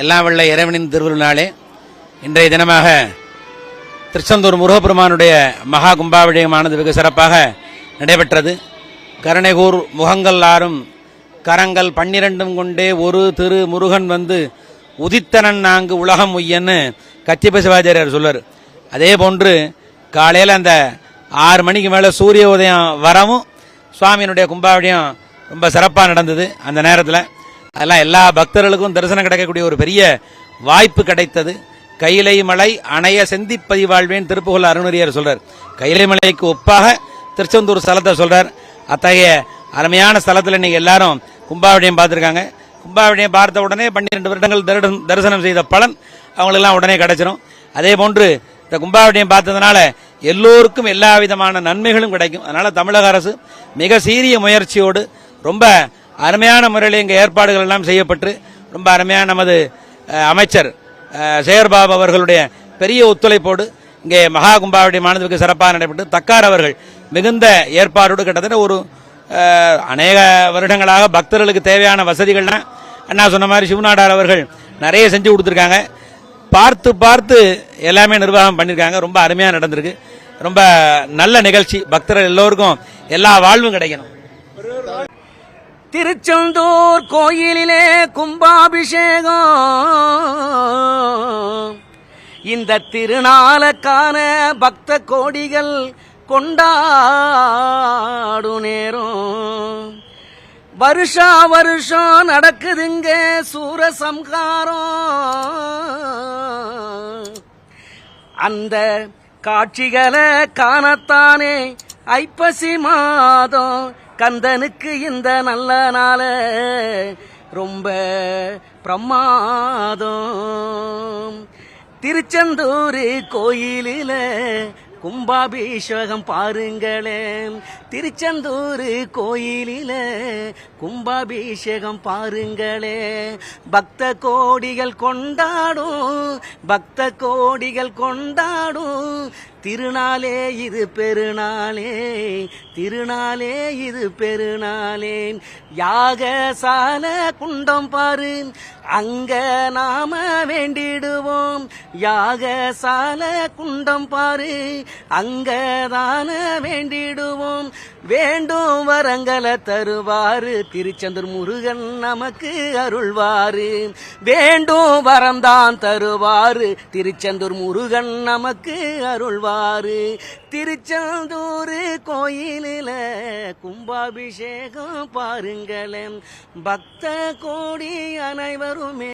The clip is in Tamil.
எல்லாம் வல்ல இறைவனின் திருவிருநாளே இன்றைய தினமாக திருச்செந்தூர் முருகப்பெருமானுடைய மகா கும்பாபிஷேகமானது வெகு சிறப்பாக நடைபெற்றது. கருணைகூர் முகங்கள் ஆறும் கரங்கள் 12 கொண்டே ஒரு திரு முருகன் வந்து உதித்தனன் நான்கு உலகம் உய்யன்னு கச்சிப சிவாச்சாரியார் சொல்வார். அதே போன்று காலையில் அந்த 6 மணிக்கு மேலே சூரிய உதயம் வரவும் சுவாமியினுடைய கும்பாபிஷேகம் ரொம்ப சிறப்பாக நடந்தது. அந்த நேரத்தில் அதெல்லாம் எல்லா பக்தர்களுக்கும் தரிசனம் கிடைக்கக்கூடிய ஒரு பெரிய வாய்ப்பு கிடைத்தது. கையிலை மலை அணைய செந்திப்பதிவாழ்வேன் திருப்புகழ் அருணரியார் சொல்றார். கையிலை மலைக்கு ஒப்பாக திருச்செந்தூர் ஸ்தலத்தை சொல்றார். அத்தகைய அருமையான ஸ்தலத்தில் இன்னைக்கு எல்லாரும் கும்பாபிஷேகம் பார்த்துருக்காங்க. கும்பாபிஷேகம் பார்த்த உடனே 12 வருடங்கள் தரிசனம் செய்த பலன் அவங்களுக்கெல்லாம் உடனே கிடைச்சிடும். அதே போன்று இந்த கும்பாபிஷேகம் பார்த்ததுனால எல்லோருக்கும் எல்லா விதமான நன்மைகளும் கிடைக்கும். அதனால தமிழக அரசு மிக சீரிய முயற்சியோடு ரொம்ப அருமையான முறையில் இங்கே ஏற்பாடுகள் எல்லாம் செய்யப்பட்டு ரொம்ப அருமையான நமது அமைச்சர் சேகர்பாபு அவர்களுடைய பெரிய ஒத்துழைப்போடு இங்கே மகா கும்பாபிஷேகமானதுக்கு சிறப்பாக நடைபெற்று தக்கார் அவர்கள் மிகுந்த ஏற்பாடோடு கிட்டத்தட்ட ஒரு அநேக வருடங்களாக பக்தர்களுக்கு தேவையான வசதிகள்லாம் அண்ணா சொன்ன மாதிரி சிவநாடார் அவர்கள் நிறைய செஞ்சு கொடுத்துருக்காங்க. பார்த்து பார்த்து எல்லாமே நிர்வாகம் பண்ணியிருக்காங்க. ரொம்ப அருமையாக நடந்திருக்கு. ரொம்ப நல்ல நிகழ்ச்சி. பக்தர்கள் எல்லோருக்கும் எல்லா வாழ்வும் கிடைக்கணும். திருச்செந்தூர் கோயிலிலே கும்பாபிஷேகம் இந்த திருநாளுக்கான பக்த கோடிகள் கொண்டாடு நேரம் வருஷா வருஷம் நடக்குதுங்க சூரசம்ஹாரம். அந்த காட்சிகளை காணத்தானே ஐப்பசி மாதம் கந்தனுக்கு இந்த நல்ல நாள ரொம்ப பிரமாதம். திருச்செந்தூர் கோயிலில கும்பாபிஷேகம் பாருங்களேன். திருச்செந்தூர் கோயிலில கும்பாபிஷேகம் பாருங்களே. பக்த கோடிகள் கொண்டாடும் பக்த கோடிகள் கொண்டாடும் திருநாளே இது பெருநாளே திருநாளே இது பெருநாளே. யாகசால குண்டம் பாரு அங்க நாம வேண்டிடுவோம். யாகசால குண்டம் பாரு அங்கதான வேண்டிடுவோம். வேண்டும் வரங்களை தருவாரு திருச்செந்தூர் முருகன் நமக்கு அருள்வாரு. வேண்டும் வரம்தான் தருவாரு திருச்செந்தூர் முருகன் நமக்கு அருள்வாரு. திருச்செந்தூர் கோயிலில கும்பாபிஷேகம் பாருங்களேன். பக்த கோடி அனைவருமே